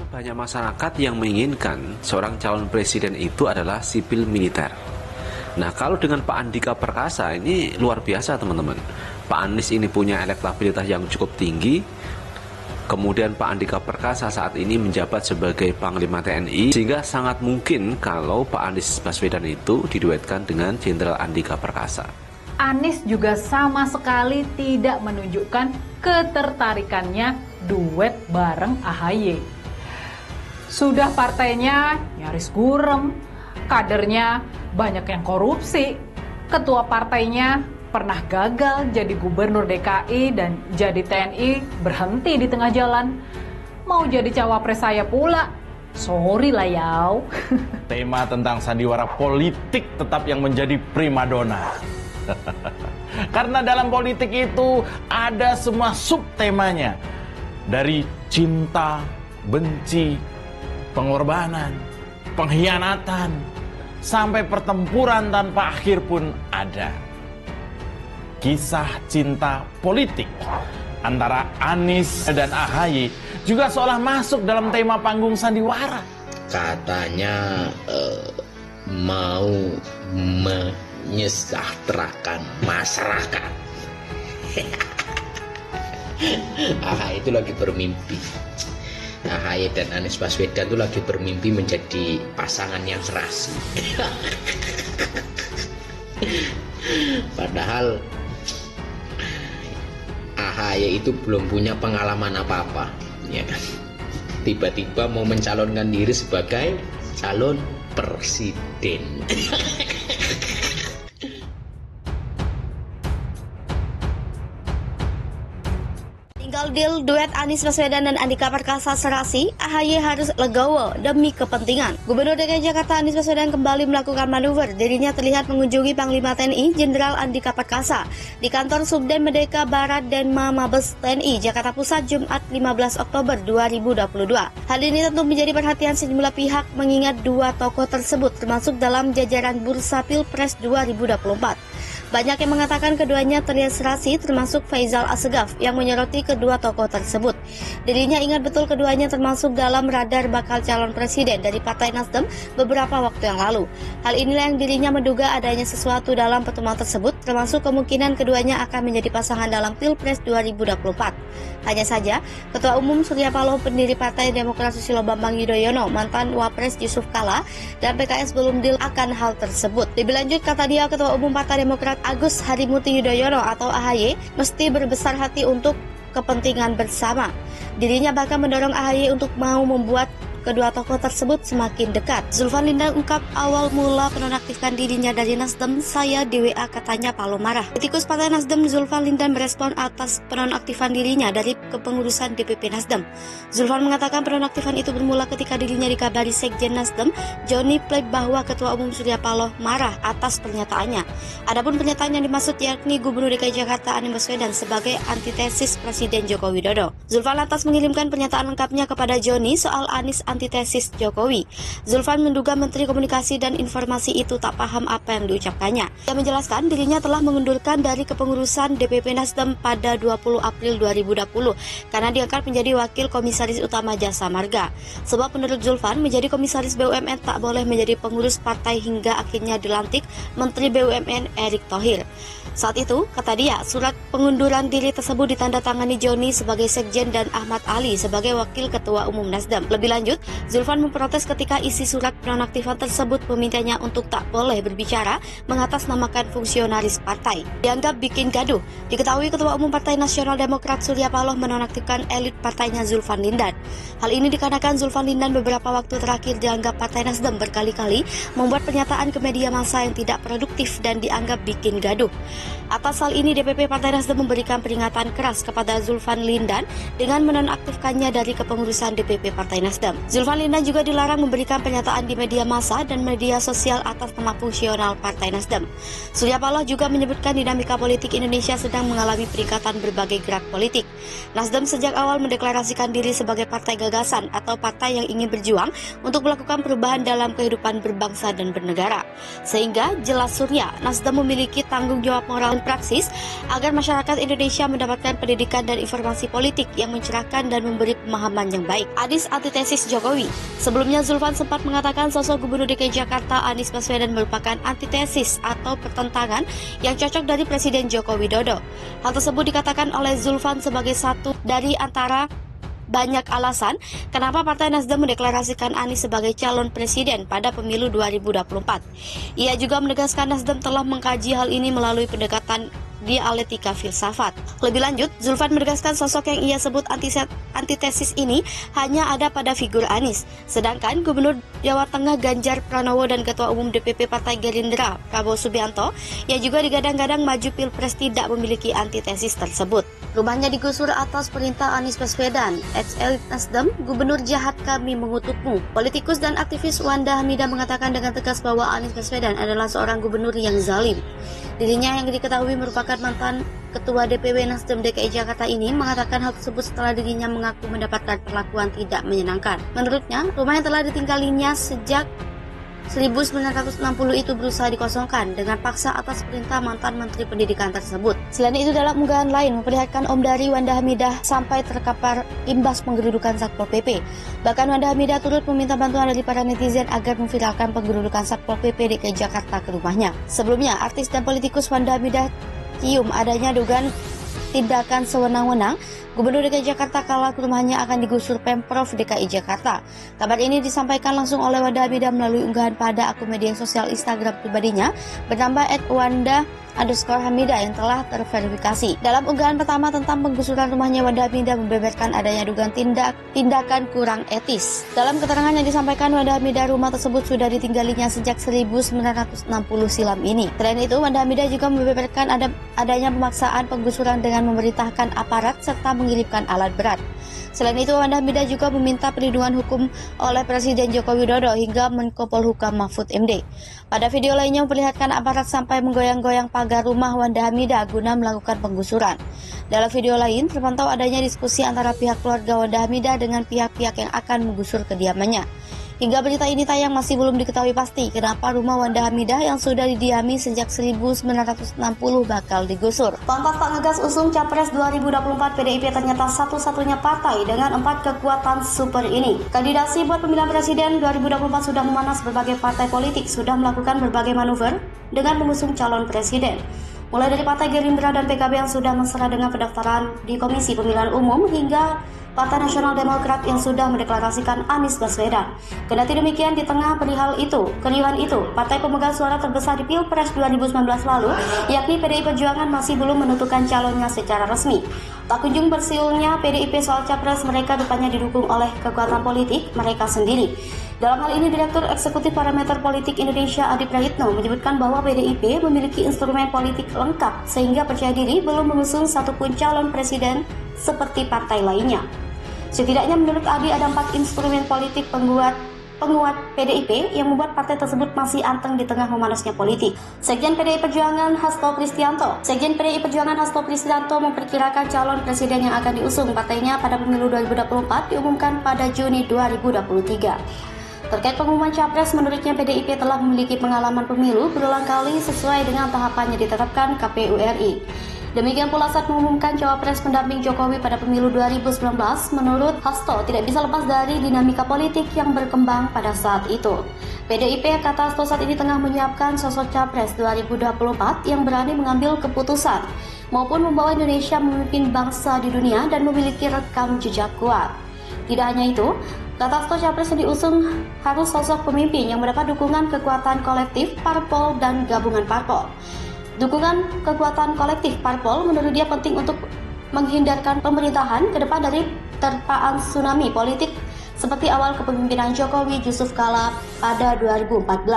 banyak masyarakat yang menginginkan seorang calon presiden itu adalah sipil militer. Nah, kalau dengan Pak Andika Perkasa ini luar biasa teman-teman. Pak Anies ini punya elektabilitas yang cukup tinggi. Kemudian Pak Andika Perkasa saat ini menjabat sebagai Panglima TNI, sehingga sangat mungkin kalau Pak Anies Baswedan itu diduetkan dengan Jenderal Andika Perkasa. Anies juga sama sekali tidak menunjukkan ketertarikannya duet bareng AHY. Sudah partainya nyaris gurem, kadernya banyak yang korupsi, ketua partainya pernah gagal jadi gubernur DKI dan jadi TNI berhenti di tengah jalan. Mau jadi cawapres saya pula, sorry lah yaw. Tema tentang sandiwara politik tetap yang menjadi primadona. Karena dalam politik itu ada semua subtemanya. Dari cinta, benci, pengorbanan, pengkhianatan, sampai pertempuran tanpa akhir pun ada. Kisah cinta politik antara Anies dan AHY juga seolah masuk dalam tema panggung sandiwara. Katanya mau menyejahterakan masyarakat. AHY itu lagi bermimpi. AHY dan Anies Baswedan itu lagi bermimpi menjadi pasangan yang serasi. Padahal AHY itu belum punya pengalaman apa-apa, ya kan? Tiba-tiba mau mencalonkan diri sebagai calon presiden. Tinggal deal duet Anies Baswedan dan Andika Perkasa serasi, AHY harus legowo demi kepentingan. Gubernur DKI Jakarta Anies Baswedan kembali melakukan manuver. Dirinya terlihat mengunjungi Panglima TNI Jenderal Andika Perkasa di kantor Subden Merdeka Barat Denma Mabes TNI Jakarta Pusat Jumat 15 Oktober 2022. Hal ini tentu menjadi perhatian sejumlah pihak mengingat dua tokoh tersebut termasuk dalam jajaran bursa Pilpres 2024. Banyak yang mengatakan keduanya terlihat serasi, termasuk Faisal Assegaf yang menyoroti kedua tokoh tersebut. Dirinya ingat betul keduanya termasuk dalam radar bakal calon presiden dari Partai Nasdem beberapa waktu yang lalu. Hal inilah yang dirinya menduga adanya sesuatu dalam pertemuan tersebut, termasuk kemungkinan keduanya akan menjadi pasangan dalam Pilpres 2024. Hanya saja, Ketua Umum Surya Paloh, pendiri Partai Demokrat Susilo Bambang Yudhoyono, mantan Wapres Yusuf Kala, dan PKS belum deal akan hal tersebut. Lebih lanjut, kata dia, Ketua Umum Partai Demokrat Agus Harimurti Yudhoyono atau AHY mesti berbesar hati untuk kepentingan bersama. Dirinya bahkan mendorong AHY untuk mau membuat kedua tokoh tersebut semakin dekat. Zulfan Lindan ungkap awal mula penonaktifkan dirinya dari Nasdem, saya di WA katanya Paloh marah. Politikus Partai Nasdem Zulfan Lindan merespon atas penonaktifan dirinya dari kepengurusan DPP Nasdem. Zulfan mengatakan penonaktifan itu bermula ketika dirinya dikabari Sekjen Nasdem Johnny Plate bahwa Ketua Umum Surya Paloh marah atas pernyataannya. Adapun pernyataan yang dimaksud yakni Gubernur DKI Jakarta Anies Baswedan sebagai antitesis Presiden Joko Widodo. Zulfan lantas mengirimkan pernyataan lengkapnya kepada Johnny soal Anies antitesis Jokowi. Zulfan menduga Menteri Komunikasi dan Informasi itu tak paham apa yang diucapkannya. Ia menjelaskan dirinya telah mengundurkan dari kepengurusan DPP Nasdem pada 20 April 2020 karena diangkat menjadi Wakil Komisaris Utama Jasa Marga. Sebab menurut Zulfan, menjadi Komisaris BUMN tak boleh menjadi pengurus partai hingga akhirnya dilantik Menteri BUMN Erick Thohir. Saat itu, kata dia, surat pengunduran diri tersebut ditandatangani Joni sebagai Sekjen dan Ahmad Ali sebagai Wakil Ketua Umum Nasdem. Lebih lanjut, Zulfan memprotes ketika isi surat penonaktifan tersebut memintanya untuk tak boleh berbicara mengatasnamakan fungsionaris partai. Dianggap bikin gaduh. Diketahui Ketua Umum Partai Nasional Demokrat Surya Paloh menonaktifkan elit partainya Zulfan Lindan. Hal ini dikarenakan Zulfan Lindan beberapa waktu terakhir dianggap Partai Nasdem berkali-kali membuat pernyataan ke media massa yang tidak produktif dan dianggap bikin gaduh. Atas hal ini, DPP Partai Nasdem memberikan peringatan keras kepada Zulfan Lindan dengan menonaktifkannya dari kepengurusan DPP Partai Nasdem. Zulfan Lindan juga dilarang memberikan pernyataan di media massa dan media sosial atas nama fungsional Partai Nasdem. Surya Paloh juga menyebutkan dinamika politik Indonesia sedang mengalami peningkatan berbagai gerak politik. Nasdem sejak awal mendeklarasikan diri sebagai partai gagasan atau partai yang ingin berjuang untuk melakukan perubahan dalam kehidupan berbangsa dan bernegara. Sehingga jelas Surya, Nasdem memiliki tanggung jawab moral dan praksis agar masyarakat Indonesia mendapatkan pendidikan dan informasi politik yang mencerahkan dan memberi pemahaman yang baik. Anies antitesis Jokowi. Sebelumnya Zulfan sempat mengatakan sosok Gubernur DKI Jakarta Anies Baswedan merupakan antitesis atau pertentangan yang cocok dari Presiden Joko Widodo. Hal tersebut dikatakan oleh Zulfan sebagai satu dari antara banyak alasan kenapa Partai Nasdem mendeklarasikan Anies sebagai calon presiden pada pemilu 2024. Ia juga menegaskan Nasdem telah mengkaji hal ini melalui pendekatan dialektika filsafat. Lebih lanjut, Zulfan menegaskan sosok yang ia sebut antitesis ini hanya ada pada figur Anies. Sedangkan Gubernur Jawa Tengah Ganjar Pranowo dan Ketua Umum DPP Partai Gerindra Prabowo Subianto yang juga digadang-gadang maju Pilpres tidak memiliki antitesis tersebut. Rumahnya digusur atas perintah Anies Baswedan. Ex-elit Nasdem, Gubernur jahat kami mengutukmu. Politikus dan aktivis Wanda Hamidah mengatakan dengan tegas bahwa Anies Baswedan adalah seorang gubernur yang zalim. Dirinya yang diketahui merupakan mantan Ketua DPW Nasdem DKI Jakarta ini mengatakan hal tersebut setelah dirinya mengaku mendapatkan perlakuan tidak menyenangkan. Menurutnya, rumah yang telah ditinggalinya sejak 1960 itu berusaha dikosongkan dengan paksa atas perintah mantan Menteri Pendidikan tersebut. Selain itu, dalam unggahan lain memperlihatkan Om dari Wanda Hamidah sampai terkapar imbas penggerudukan Satpol PP. Bahkan Wanda Hamidah turut meminta bantuan dari para netizen agar memviralkan penggerudukan Satpol PP DKI Jakarta ke rumahnya. Sebelumnya, artis dan politikus Wanda Hamidah cium adanya dugaan tindakan sewenang-wenang Gubernur DKI Jakarta kala rumahnya akan digusur Pemprov DKI Jakarta. Kabar ini disampaikan langsung oleh Wanda Hamidah melalui unggahan pada akun media sosial Instagram pribadinya bernama @wanda_hamidah yang telah terverifikasi. Dalam unggahan pertama tentang penggusuran rumahnya, Wanda Hamidah membeberkan adanya dugaan tindakan kurang etis. Dalam keterangan yang disampaikan Wanda Hamidah, rumah tersebut sudah ditinggalinya sejak 1960 silam ini. Selain itu, Wanda Hamidah juga membeberkan adanya pemaksaan penggusuran dengan memerintahkan aparat serta mengirimkan alat berat. Selain itu, Wanda Hamidah juga meminta perlindungan hukum oleh Presiden Joko Widodo hingga Menko Polhukam Mahfud MD. Pada video lainnya memperlihatkan aparat sampai menggoyang-goyang pagar rumah Wanda Hamidah guna melakukan penggusuran. Dalam video lain, terpantau adanya diskusi antara pihak keluarga Wanda Hamidah dengan pihak-pihak yang akan menggusur kediamannya. Hingga berita ini tayang masih belum diketahui pasti kenapa rumah Wanda Hamidah yang sudah didiami sejak 1960 bakal digusur. Pantas tak ngegas usung Capres 2024, PDIP ternyata satu-satunya partai dengan 4 kekuatan super ini. Kandidasi buat pemilihan presiden 2024 sudah memanas, berbagai partai politik sudah melakukan berbagai manuver dengan mengusung calon presiden. Mulai dari Partai Gerindra dan PKB yang sudah mesra dengan pendaftaran di Komisi Pemilihan Umum hingga Partai Nasional Demokrat yang sudah mendeklarasikan Anies Baswedan. Kendati demikian, di tengah keriuhan itu, partai pemegang suara terbesar di Pilpres 2019 lalu, yakni PDI Perjuangan, masih belum menentukan calonnya secara resmi. Tak kunjung bersiulnya PDIP soal capres mereka rupanya didukung oleh kekuatan politik mereka sendiri. Dalam hal ini, Direktur Eksekutif Parameter Politik Indonesia Adi Prayitno menyebutkan bahwa PDIP memiliki instrumen politik lengkap sehingga percaya diri belum mengusung satupun calon presiden seperti partai lainnya. Setidaknya menurut Adi ada 4 instrumen politik penguat PDIP yang membuat partai tersebut masih anteng di tengah memanasnya politik. Sekjen PDI Perjuangan Hasto Kristianto memperkirakan calon presiden yang akan diusung partainya pada pemilu 2024 diumumkan pada Juni 2023. Terkait pengumuman capres, menurutnya PDIP telah memiliki pengalaman pemilu berulang kali sesuai dengan tahapan yang ditetapkan KPU RI. Demikian pula saat mengumumkan cawapres pendamping Jokowi pada pemilu 2019, menurut Hasto tidak bisa lepas dari dinamika politik yang berkembang pada saat itu. PDIP, kata Hasto, saat ini tengah menyiapkan sosok capres 2024 yang berani mengambil keputusan maupun membawa Indonesia memimpin bangsa di dunia dan memiliki rekam jejak kuat. Tidak hanya itu, kata Hasto, capres yang diusung harus sosok pemimpin yang mendapat dukungan kekuatan kolektif parpol dan gabungan parpol. Dukungan kekuatan kolektif parpol menurut dia penting untuk menghindarkan pemerintahan ke depan dari terpaan tsunami politik seperti awal kepemimpinan Jokowi Yusuf Kala pada 2014.